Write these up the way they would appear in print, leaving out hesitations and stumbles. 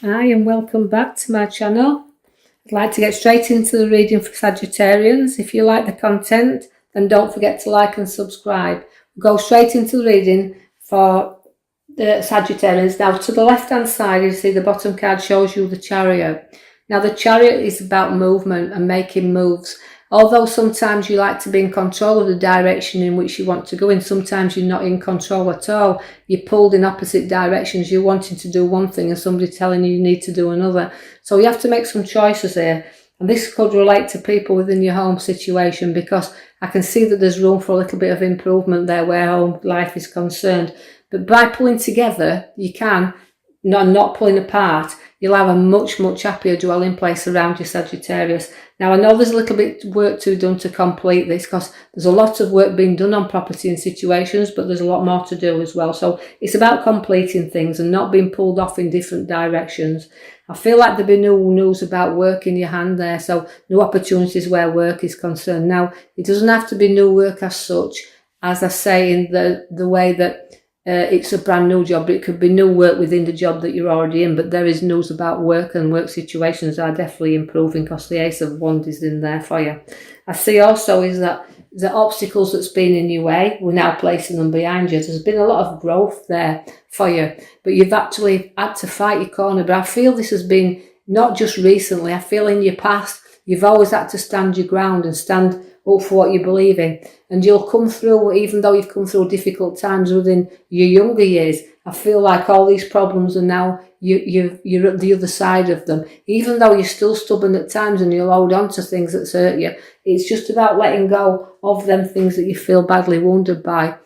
Hi and welcome back to my channel. I'd like to get straight into the reading for Sagittarians. If you like the content, then don't forget to like and subscribe. We'll go straight into the reading for the Sagittarians. Now to the left hand side, you see the bottom card shows you the Chariot. Now the Chariot is about movement and making moves. Although sometimes you like to be in control of the direction in which you want to go in, sometimes you're not in control at all. You're pulled in opposite directions. You're wanting to do one thing and somebody telling you need to do another. So you have to make some choices here. And this could relate to people within your home situation, because I can see that there's room for a little bit of improvement there where home life is concerned. But by pulling together, you can, not pulling apart, you'll have a much happier dwelling place around your Sagittarius. Now I know there's a little bit of work to be done to complete this, because there's a lot of work being done on property and situations, but there's a lot more to do as well. So it's about completing things and not being pulled off in different directions. I feel like there'll be new news about work in your hand there, so new opportunities where work is concerned. Now it doesn't have to be new work as such, as I say, in the way that it's a brand new job, but it could be new work within the job that you're already in. But there is news about work, and work situations are definitely improving because the Ace of Wands is in there for you. I see also is that the obstacles that's been in your way, we're now placing them behind you. There's been a lot of growth there for you, but you've actually had to fight your corner. But I feel this has been not just recently. I feel in your past, you've always had to stand your ground and stand up for what you believe in, and you'll come through. Even though you've come through difficult times within your younger years, I feel like all these problems are now you're at the other side of them. Even though you're still stubborn at times and you'll hold on to things that hurt you, it's just about letting go of them things that you feel badly wounded by,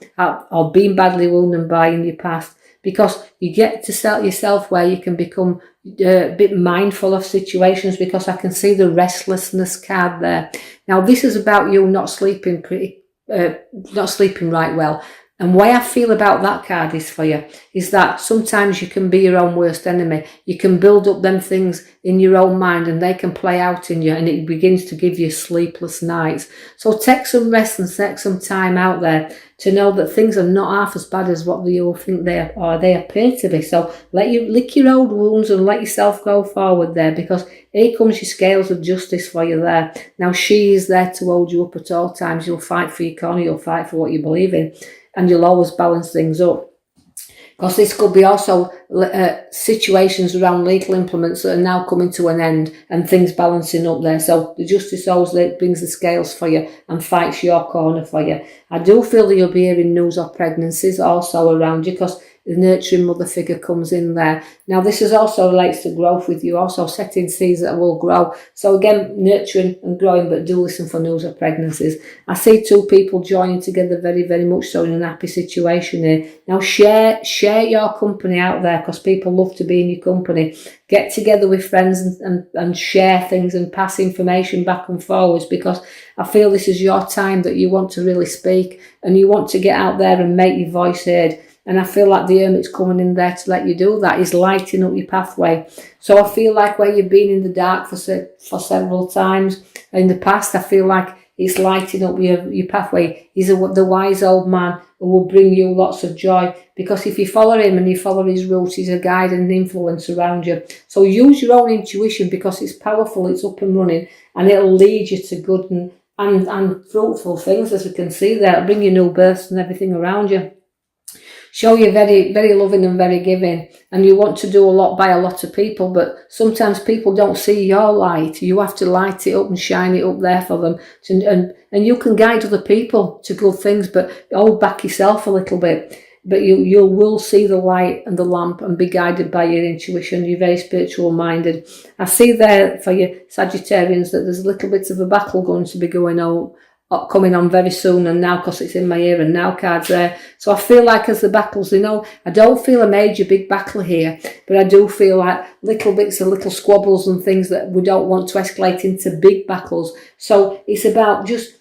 or been badly wounded by in your past, because you get to set yourself where you can become a bit mindful of situations, because I can see the restlessness card there. Now this is about you not sleeping right well. And why I feel about that card is for you is that sometimes you can be your own worst enemy. You can build up them things in your own mind and they can play out in you, and it begins to give you sleepless nights. So take some rest and take some time out there to know that things are not half as bad as what you all think they are, or they appear to be. So let you lick your old wounds and let yourself go forward there, because here comes your scales of justice for you there. Now she is there to hold you up at all times. You'll fight for your corner, you'll fight for what you believe in, and you'll always balance things up. Because this could be also situations around legal implements that are now coming to an end and things balancing up there. So the justice always brings the scales for you and fights your corner for you. I do feel that you'll be hearing news of pregnancies also around you, because the nurturing mother figure comes in there. Now this is also relates to growth with you, also setting seeds that will grow. So again, nurturing and growing, but do listen for news of pregnancies. I see two people joining together very much so in an happy situation here. Now share your company out there, because people love to be in your company. Get together with friends and share things and pass information back and forwards, because I feel this is your time that you want to really speak and you want to get out there and make your voice heard. And I feel like the Hermit's coming in there to let you do that. He's lighting up your pathway. So I feel like where you've been in the dark for several times in the past, I feel like it's lighting up your pathway. He's the wise old man who will bring you lots of joy, because if you follow him and you follow his routes, he's a guide and influence around you. So use your own intuition, because it's powerful, it's up and running, and it'll lead you to good and fruitful things, as we can see there. It'll bring you new births and everything around you. Show you're very loving and very giving, and you want to do a lot by a lot of people, but sometimes people don't see your light. You have to light it up and shine it up there for them, and you can guide other people to good things, but hold back yourself a little bit. But you will see the light and the lamp and be guided by your intuition. You're very spiritual minded. I see there for you Sagittarians that there's a little bit of a battle going to be coming on very soon, and now, because it's in my ear and now cards there. So I feel like as the battles, I don't feel a major big battle here, but I do feel like little bits of little squabbles and things that we don't want to escalate into big battles. So it's about just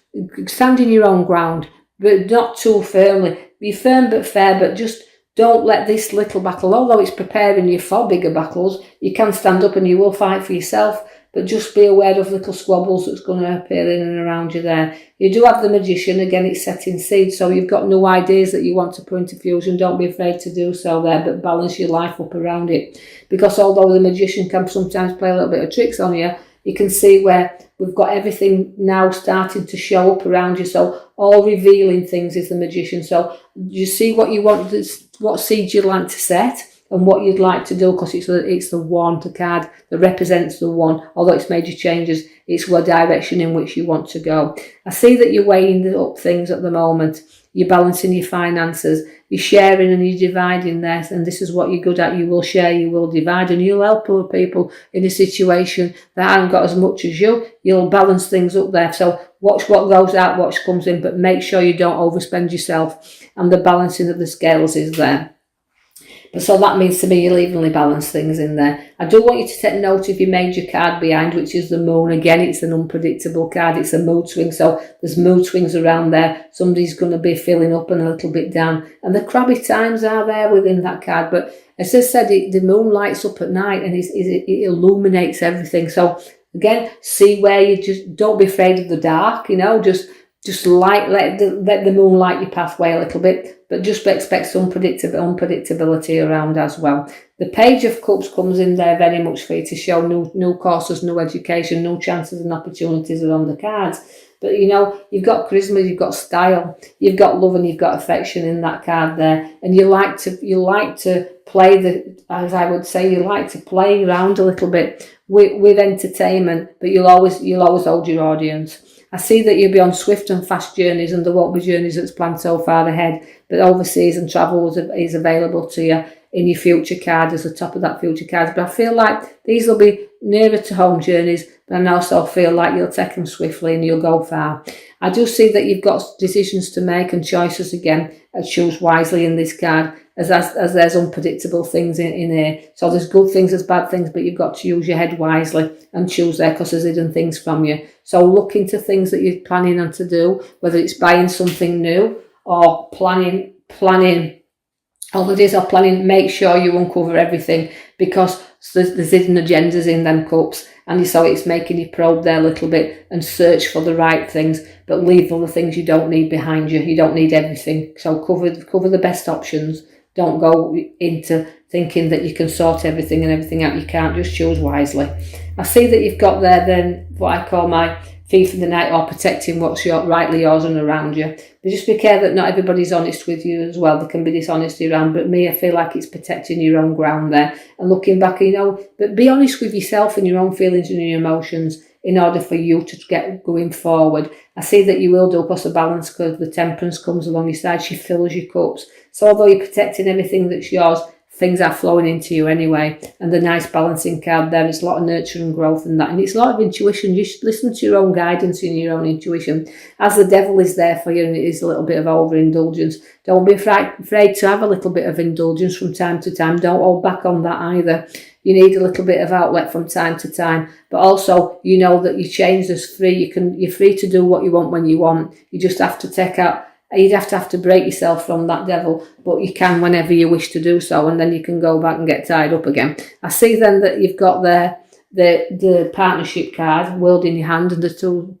standing your own ground, but not too firmly. Be firm but fair, but just don't let this little battle, although it's preparing you for bigger battles, you can stand up and you will fight for yourself. but just be aware of little squabbles that's going to appear in and around you there. You do have the Magician, again it's setting seeds, so you've got no ideas that you want to put into fusion, don't be afraid to do so there, but balance your life up around it. Because although the Magician can sometimes play a little bit of tricks on you, you can see where we've got everything now starting to show up around you, so all revealing things is the Magician. So you see what you want, what seeds you'd like to set, and what you'd like to do, because it's the one, the card that represents the one. Although it's major changes, it's the direction in which you want to go. I see that you're weighing up things at the moment. You're balancing your finances. You're sharing and you're dividing there. And this is what you're good at. You will share, you will divide, and you'll help other people in a situation that haven't got as much as you. You'll balance things up there. So watch what goes out, what comes in, but make sure you don't overspend yourself. And the balancing of the scales is there. So that means to me you'll evenly balance things in there. I do want you to take note of your major card behind, which is the Moon. Again, it's an unpredictable card. It's a mood swing. So there's mood swings around there. Somebody's going to be filling up and a little bit down. And the crabby times are there within that card. But as I said, the Moon lights up at night and it illuminates everything. So again, see where you just don't be afraid of the dark, just let the Moon light your pathway a little bit, but just expect some unpredictability around as well. The Page of Cups comes in there very much for you to show new courses, new education, new chances and opportunities are on the cards. But you've got charisma, you've got style, you've got love, and you've got affection in that card there. And you like to play as I would say, you like to play around a little bit with entertainment, but you'll always hold your audience. I see that you'll be on swift and fast journeys, and there won't be journeys that's planned so far ahead, but overseas and travel is available to you in your future card as the top of that future card. But I feel like these will be nearer to home journeys, but I also feel like you'll take them swiftly and you'll go far. I do see that you've got decisions to make and choices again, and choose wisely in this card, as there's unpredictable things in here. So there's good things, there's bad things, but you've got to use your head wisely and choose there, because there's hidden things from you. So look into things that you're planning on to do, whether it's buying something new or planning holidays or planning. Make sure you uncover everything, because there's hidden agendas in them cups, and so it's making you probe there a little bit and search for the right things, but leave all the things you don't need behind you. You don't need everything, so cover the best options. Don't go into thinking that you can sort everything and everything out. You can't. Just choose wisely. I see that you've got there then what I call my thief in the night, or protecting what's rightly yours and around you. But just be careful that not everybody's honest with you as well. There can be dishonesty around, but me, I feel like it's protecting your own ground there. And looking back, but be honest with yourself and your own feelings and your emotions in order for you to get going forward. I see that you will do plus a balance, because the Temperance comes along your side. She fills your cups. So although you're protecting everything that's yours, things are flowing into you anyway. And the nice balancing card there, it's a lot of nurture and growth in that. And it's a lot of intuition. You should listen to your own guidance and your own intuition. As the Devil is there for you, and it is a little bit of overindulgence, don't be afraid to have a little bit of indulgence from time to time. Don't hold back on that either. You need a little bit of outlet from time to time, but also that your change is free. You're free to do what you want when you want. You just have to you'd have to break yourself from that devil, but you can whenever you wish to do so, and then you can go back and get tied up again. I see then that you've got there the partnership card, world in your hand, and the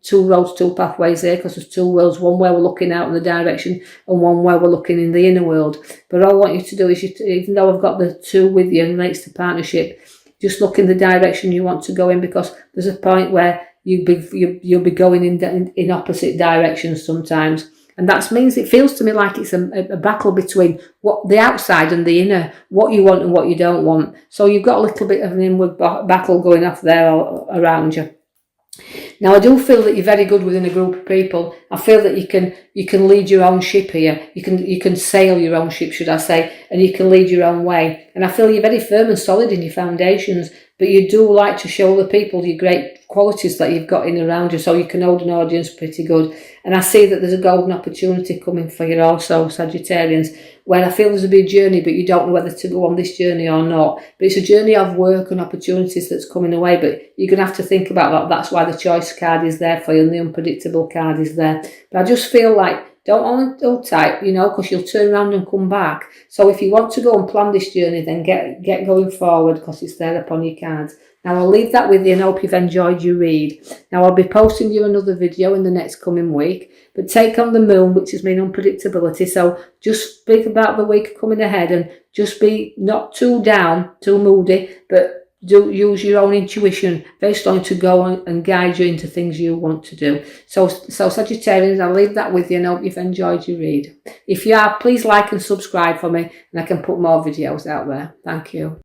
two roads, two pathways there, because there's two worlds, one where we're looking out in the direction and one where we're looking in the inner world. But all I want you to do is, even though I've got the two with you and relates to partnership, just look in the direction you want to go in, because there's a point where you'll be going in opposite directions sometimes. And that means it feels to me like it's a battle between what the outside and the inner, what you want and what you don't want. So you've got a little bit of an inward battle going off there around you. Now, I do feel that you're very good within a group of people. I feel that you can lead your own ship here. You can sail your own ship, should I say, and you can lead your own way. And I feel you're very firm and solid in your foundations, but you do like to show the people your great qualities that you've got in around you, so you can hold an audience pretty good. And I see that there's a golden opportunity coming for you also, Sagittarians, where I feel there's a big journey, but you don't know whether to go on this journey or not. But it's a journey of work and opportunities that's coming away, but you're going to have to think about that. That's why the choice card is there for you and the unpredictable card is there. But I just feel like Don't hold tight, you know, because you'll turn around and come back. So if you want to go and plan this journey, then get going forward, because it's there upon your cards. Now I'll leave that with you and hope you've enjoyed your read. Now I'll be posting you another video in the next coming week. But take on the moon, which has been unpredictability. So just speak about the week coming ahead and just be not too down, too moody, but do use your own intuition very strongly to go and guide you into things you want to do. So Sagittarians, I'll leave that with you and hope you've enjoyed your read. If you are, please like and subscribe for me, and I can put more videos out there. Thank you.